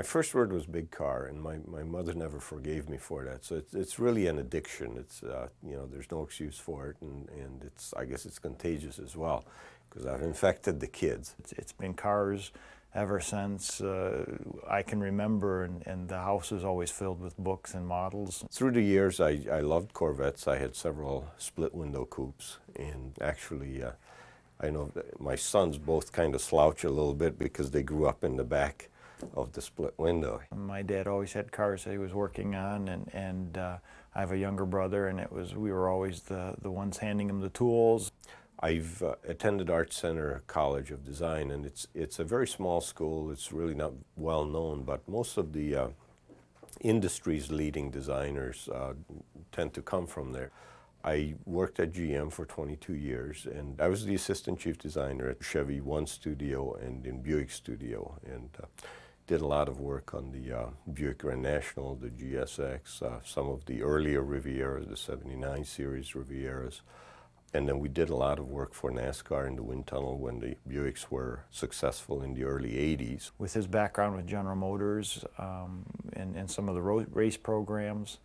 My first word was big car, and my mother never forgave me for that. So it's really an addiction. It's, you know, there's no excuse for it, and I guess it's contagious as well, because I've infected the kids. It's been cars ever since I can remember, and the house is always filled with books and models. Through the years, I loved Corvettes. I had several split window coupes, and actually, I know that my sons both kind of slouch a little bit because they grew up in the back of the split window. My dad always had cars that he was working on, and I have a younger brother, and we were always the ones handing him the tools. I've attended Art Center College of Design, and it's a very small school. It's really not well known, but most of the industry's leading designers tend to come from there. I worked at GM for 22 years, and I was the assistant chief designer at Chevy One Studio and in Buick Studio, and did a lot of work on the Buick Grand National, the GSX, some of the earlier Rivieras, the 79 series Rivieras. And then we did a lot of work for NASCAR in the wind tunnel when the Buicks were successful in the early 80s. With his background with General Motors and some of the race programs,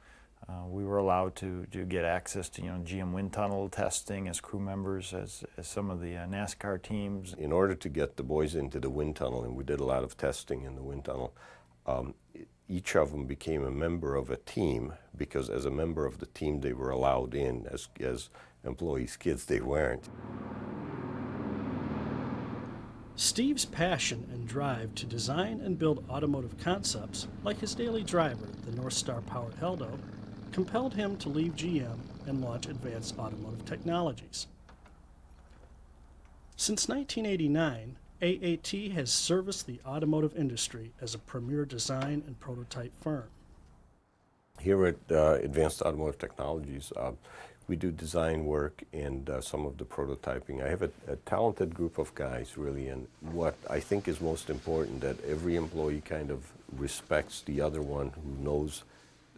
we were allowed to get access to, you know, GM wind tunnel testing as crew members, as some of the NASCAR teams. In order to get the boys into the wind tunnel, and we did a lot of testing in the wind tunnel, each of them became a member of a team, because as a member of the team they were allowed in. As employees' kids, they weren't. Steve's passion and drive to design and build automotive concepts, like his daily driver, the North Star-powered Heldo, compelled him to leave GM and launch Advanced Automotive Technologies. Since 1989, AAT has serviced the automotive industry as a premier design and prototype firm. Here at Advanced Automotive Technologies, we do design work and some of the prototyping. I have a talented group of guys, really, and what I think is most important, that every employee kind of respects the other one who knows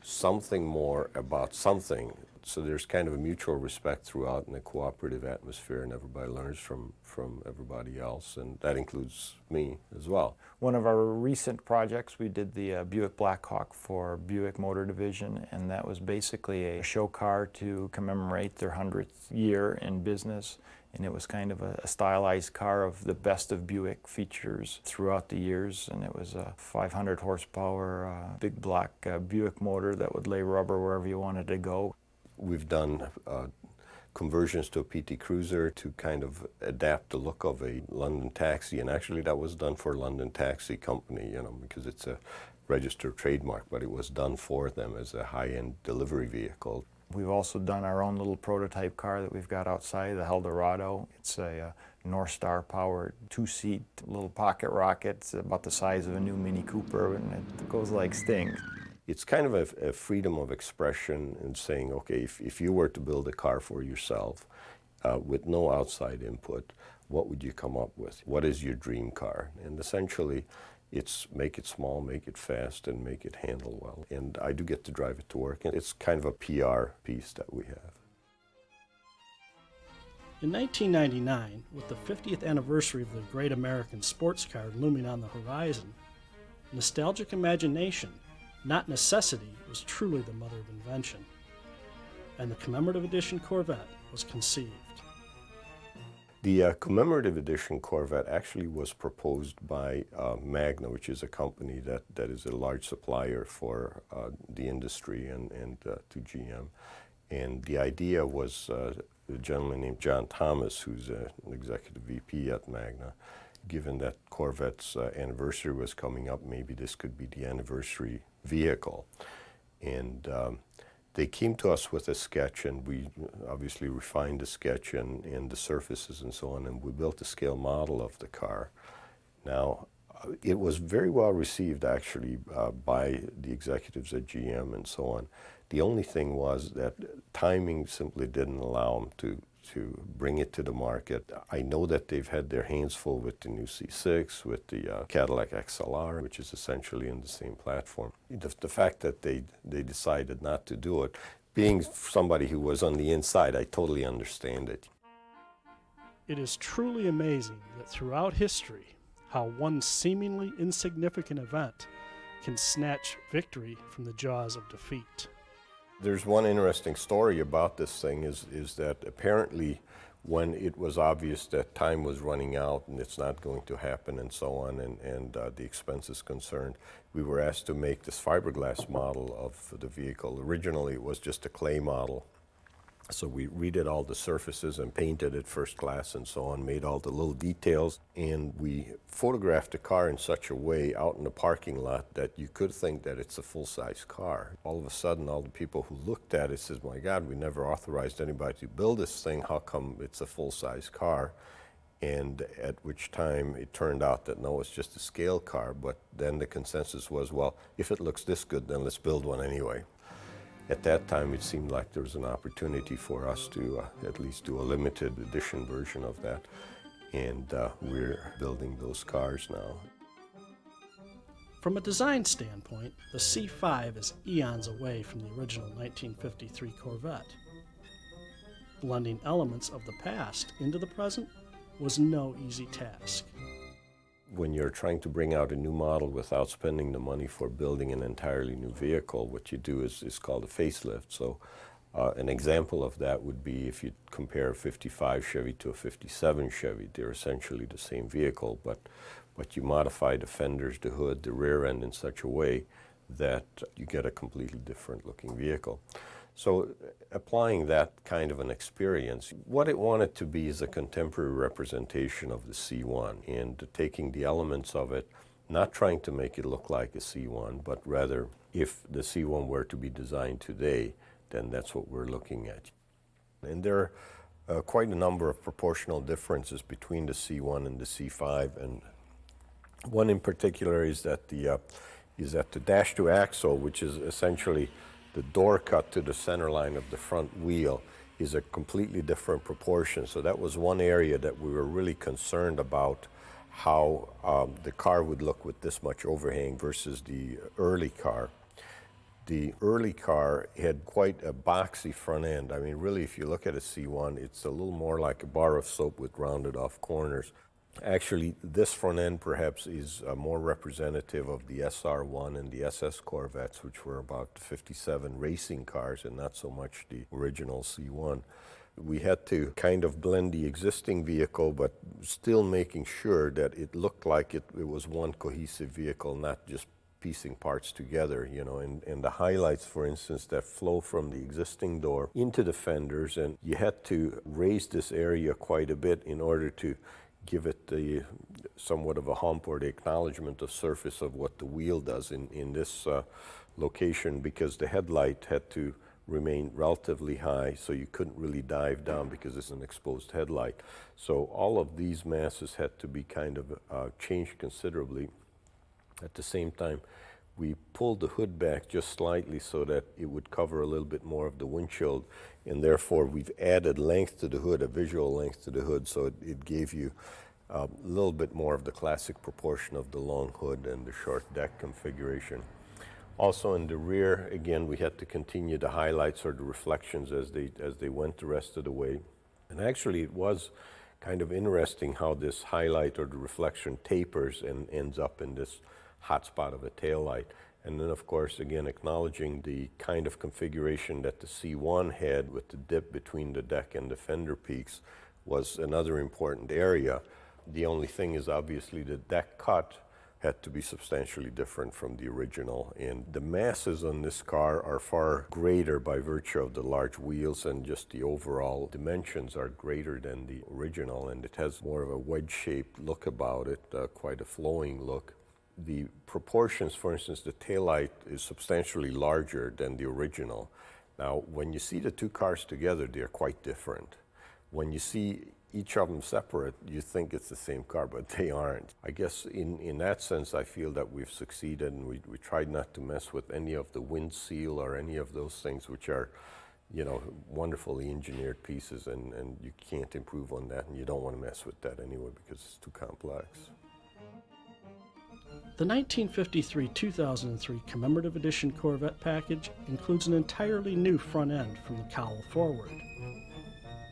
something more about something. So there's kind of a mutual respect throughout in a cooperative atmosphere, and everybody learns from everybody else, and that includes me as well. One of our recent projects, we did the Buick Blackhawk for Buick Motor Division, and that was basically a show car to commemorate their 100th year in business. And it was kind of a stylized car of the best of Buick features throughout the years, and it was a 500 horsepower big black Buick motor that would lay rubber wherever you wanted to go. We've done conversions to a PT Cruiser to kind of adapt the look of a London taxi, and actually that was done for London Taxi Company, you know, because it's a registered trademark, but it was done for them as a high-end delivery vehicle. We've also done our own little prototype car that we've got outside, the Eldorado. It's a North Star powered 2-seat little pocket rocket. It's about the size of a new Mini Cooper, and it goes like Sting. It's kind of a freedom of expression in saying, okay, if you were to build a car for yourself with no outside input, what would you come up with? What is your dream car? And essentially, it's make it small, make it fast, and make it handle well. And I do get to drive it to work, and it's kind of a PR piece that we have. In 1999, with the 50th anniversary of the great American sports car looming on the horizon, nostalgic imagination, not necessity, was truly the mother of invention, and the commemorative edition Corvette was conceived. The commemorative edition Corvette actually was proposed by Magna, which is a company that is a large supplier for the industry and to GM. And the idea was a gentleman named John Thomas, who's an executive VP at Magna. Given that Corvette's anniversary was coming up, maybe this could be the anniversary vehicle. And they came to us with a sketch, and we obviously refined the sketch and the surfaces and so on, and we built a scale model of the car. Now, it was very well received actually by the executives at GM and so on. The only thing was that timing simply didn't allow them to bring it to the market. I know that they've had their hands full with the new C6, with the Cadillac XLR, which is essentially in the same platform. The fact that they decided not to do it, being somebody who was on the inside, I totally understand it. It is truly amazing that throughout history, how one seemingly insignificant event can snatch victory from the jaws of defeat. There's one interesting story about this thing is that apparently when it was obvious that time was running out and it's not going to happen and so on, and the expense is concerned, we were asked to make this fiberglass model of the vehicle. Originally it was just a clay model. So we redid all the surfaces and painted it first class and so on, made all the little details, and we photographed the car in such a way out in the parking lot that you could think that it's a full-size car. All of a sudden, all the people who looked at it says, my God, we never authorized anybody to build this thing. How come it's a full-size car? And at which time it turned out that no, it's just a scale car. But then the consensus was, well, if it looks this good, then let's build one anyway. At that time, it seemed like there was an opportunity for us to at least do a limited edition version of that. And we're building those cars now. From a design standpoint, the C5 is eons away from the original 1953 Corvette. Blending elements of the past into the present was no easy task. When you're trying to bring out a new model without spending the money for building an entirely new vehicle, what you do is called a facelift. So an example of that would be if you compare a 55 Chevy to a 57 Chevy. They're essentially the same vehicle, but you modify the fenders, the hood, the rear end in such a way that you get a completely different looking vehicle. So applying that kind of an experience, what it wanted to be is a contemporary representation of the C1 and taking the elements of it, not trying to make it look like a C1, but rather if the C1 were to be designed today, then that's what we're looking at. And there are quite a number of proportional differences between the C1 and the C5, and one in particular is that the dash to axle, which is essentially the door cut to the center line of the front wheel, is a completely different proportion. So that was one area that we were really concerned about, how the car would look with this much overhang versus the early car. The early car had quite a boxy front end. I mean, really, if you look at a C1, it's a little more like a bar of soap with rounded off corners. Actually, this front end perhaps is more representative of the SR1 and the SS Corvettes, which were about 57 racing cars and not so much the original C1. We had to kind of blend the existing vehicle, but still making sure that it looked like it was one cohesive vehicle, not just piecing parts together, you know, and the highlights, for instance, that flow from the existing door into the fenders, and you had to raise this area quite a bit in order to give it the somewhat of a hump or the acknowledgement of surface of what the wheel does in this location, because the headlight had to remain relatively high, so you couldn't really dive down because it's an exposed headlight. So all of these masses had to be kind of changed considerably. At the same time, we pulled the hood back just slightly so that it would cover a little bit more of the windshield, and therefore we've added length to the hood, a visual length to the hood, so it gave you a little bit more of the classic proportion of the long hood and the short deck configuration. Also in the rear, again, we had to continue the highlights or the reflections as they went the rest of the way. And actually it was kind of interesting how this highlight or the reflection tapers and ends up in this hot spot of a taillight. And then, of course, again, acknowledging the kind of configuration that the C1 had with the dip between the deck and the fender peaks was another important area. The only thing is obviously the deck cut had to be substantially different from the original. And the masses on this car are far greater by virtue of the large wheels, and just the overall dimensions are greater than the original, and it has more of a wedge-shaped look about it, quite a flowing look. The proportions, for instance, the taillight is substantially larger than the original. Now, when you see the two cars together, they're quite different. When you see each of them separate, you think it's the same car, but they aren't. I guess in that sense, I feel that we've succeeded, and we tried not to mess with any of the wind seal or any of those things, which are, you know, wonderfully engineered pieces, and you can't improve on that, and you don't want to mess with that anyway because it's too complex. The 1953-2003 Commemorative Edition Corvette package includes an entirely new front end from the cowl forward,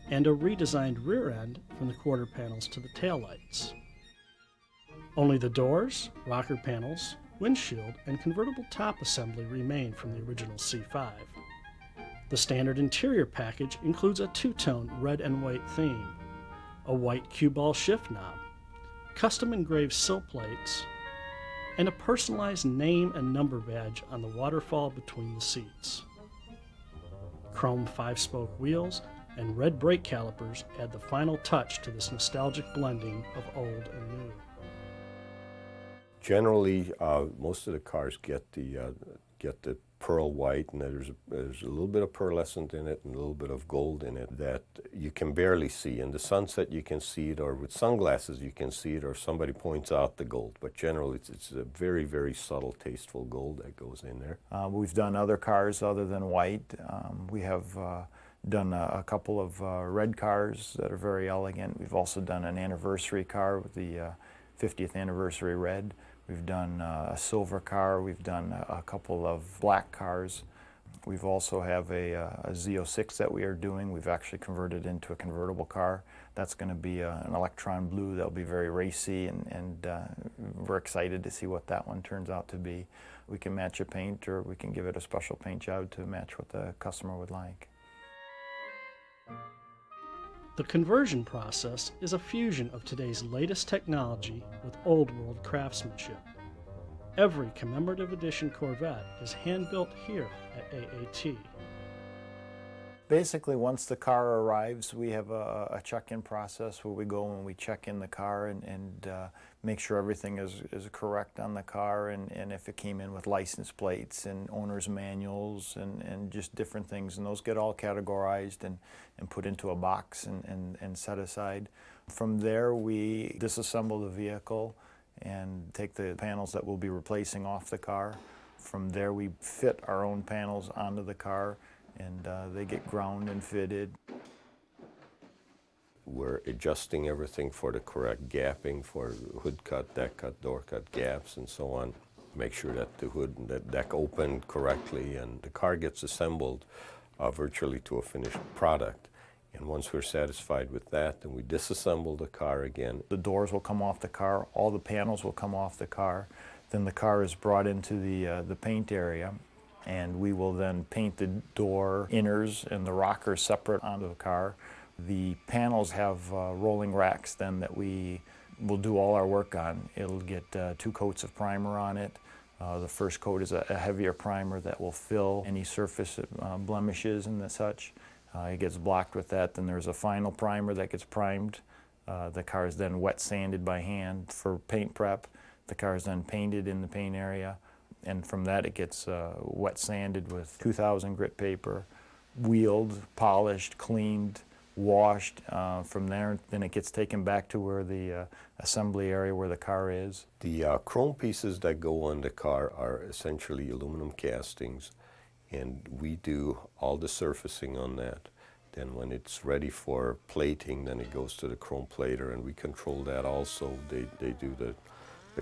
and a redesigned rear end from the quarter panels to the taillights. Only the doors, rocker panels, windshield, and convertible top assembly remain from the original C5. The standard interior package includes a two-tone red and white theme, a white cue ball shift knob, custom engraved sill plates, and a personalized name and number badge on the waterfall between the seats. Chrome 5-spoke wheels and red brake calipers add the final touch to this nostalgic blending of old and new. Generally, most of the cars get the pearl white, and there's a little bit of pearlescent in it and a little bit of gold in it that you can barely see. In the sunset you can see it, or with sunglasses you can see it, or somebody points out the gold. But generally it's a very, very subtle, tasteful gold that goes in there. We've done other cars other than white. We have done a couple of red cars that are very elegant. We've also done an anniversary car with the 50th anniversary red. We've done a silver car. We've done a couple of black cars. We've also have a Z06 that we are doing. We've actually converted into a convertible car. That's going to be an electron blue that'll be very racy, and we're excited to see what that one turns out to be. We can match a paint, or we can give it a special paint job to match what the customer would like. The conversion process is a fusion of today's latest technology with old-world craftsmanship. Every commemorative edition Corvette is hand-built here at AAT. Basically, once the car arrives, we have a check-in process where we go and we check in the car and make sure everything is correct on the car, and if it came in with license plates and owner's manuals and just different things, and those get all categorized and put into a box and set aside. From there, we disassemble the vehicle and take the panels that we'll be replacing off the car. From there, we fit our own panels onto the car, and they get ground and fitted. We're adjusting everything for the correct gapping for hood cut, deck cut, door cut gaps, and so on. Make sure that the hood and the deck open correctly, and the car gets assembled virtually to a finished product. And once we're satisfied with that, then we disassemble the car again. The doors will come off the car, all the panels will come off the car. Then the car is brought into the paint area, and we will then paint the door inners and the rockers separate onto the car. The panels have rolling racks then that we will do all our work on. It'll get 2 coats of primer on it. The first coat is a heavier primer that will fill any surface blemishes and such. It gets blocked with that. Then there's a final primer that gets primed. The car is then wet sanded by hand for paint prep. The car is then painted in the paint area, and from that it gets wet sanded with 2000 grit paper, wheeled, polished, cleaned, washed. From there, then it gets taken back to where the assembly area where the car is. The chrome pieces that go on the car are essentially aluminum castings, and we do all the surfacing on that. Then when it's ready for plating, then it goes to the chrome plater, and we control that also. They do the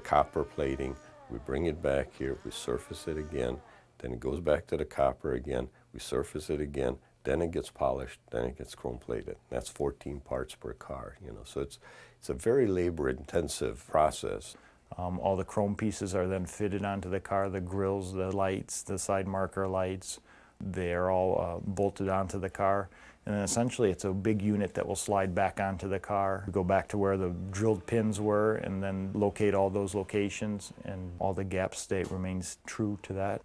copper plating. We bring it back here, we surface it again, then it goes back to the copper again, we surface it again, then it gets polished, then it gets chrome plated. That's 14 parts per car, you know, so it's a very labor-intensive process. All the chrome pieces are then fitted onto the car, the grills, the lights, the side marker lights. They're all bolted onto the car. And then essentially it's a big unit that will slide back onto the car. We go back to where the drilled pins were and then locate all those locations, and all the gap state remains true to that.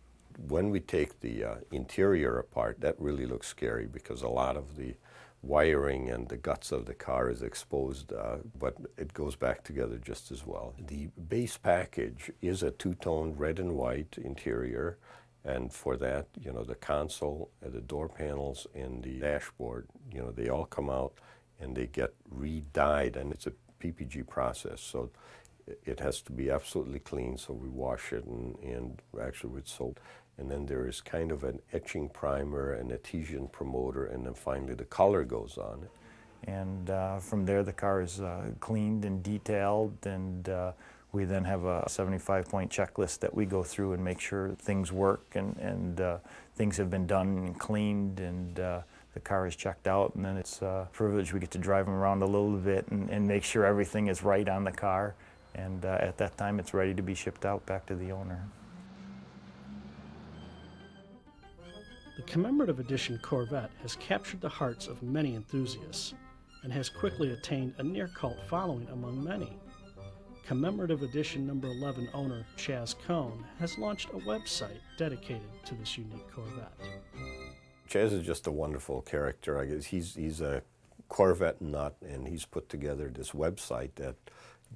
When we take the interior apart, that really looks scary because a lot of the wiring and the guts of the car is exposed, but it goes back together just as well. The base package is a two-tone red and white interior, and for that, you know, the console, the door panels, and the dashboard, you know, they all come out and they get re-dyed, and it's a PPG process, so it has to be absolutely clean, so we wash it and actually with soap. And then there is kind of an etching primer, an adhesion promoter, and then finally the color goes on. And from there the car is cleaned and detailed, and we then have a 75-point checklist that we go through and make sure things work and things have been done and cleaned, and the car is checked out, and then it's a privilege. We get to drive them around a little bit and make sure everything is right on the car. And at that time, it's ready to be shipped out back to the owner. The commemorative edition Corvette has captured the hearts of many enthusiasts and has quickly attained a near-cult following among many. Commemorative edition number 11 owner Chaz Cohn has launched a website dedicated to this unique Corvette. Chaz is just a wonderful character. I guess he's a Corvette nut, and he's put together this website that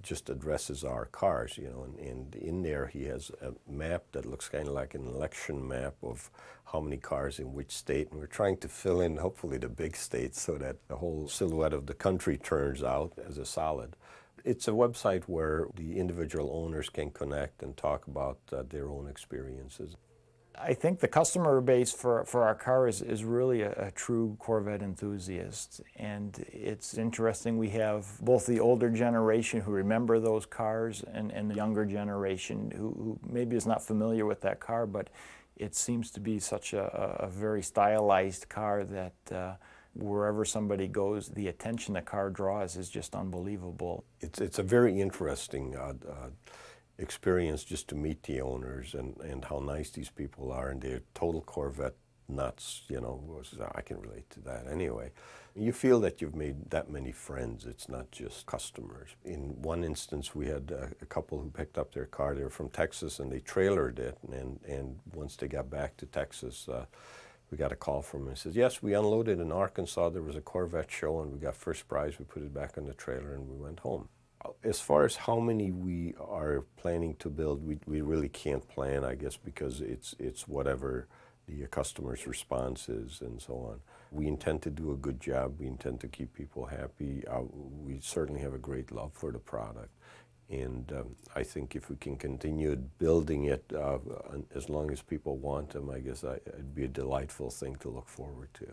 just addresses our cars, you know, and in there he has a map that looks kind of like an election map of how many cars in which state, and we're trying to fill in hopefully the big states so that the whole silhouette of the country turns out as a solid. It's a website where the individual owners can connect and talk about their own experiences. I think the customer base for our car is really a true Corvette enthusiast. And it's interesting, we have both the older generation who remember those cars and the younger generation who maybe is not familiar with that car, but it seems to be such a very stylized car that wherever somebody goes, the attention the car draws is just unbelievable. It's a very interesting experience just to meet the owners and how nice these people are, and they're total Corvette nuts, you know. I can relate to that anyway. You feel that you've made that many friends. It's not just customers. In one instance, we had a couple who picked up their car. They were from Texas, and they trailered it, and once they got back to Texas, we got a call from him. He says, yes, we unloaded in Arkansas. There was a Corvette show, and we got first prize. We put it back on the trailer, and we went home. As far as how many we are planning to build, we really can't plan, I guess, because it's whatever the customer's response is and so on. We intend to do a good job. We intend to keep people happy. We certainly have a great love for the product. And I think if we can continue building it as long as people want them, I guess it'd be a delightful thing to look forward to.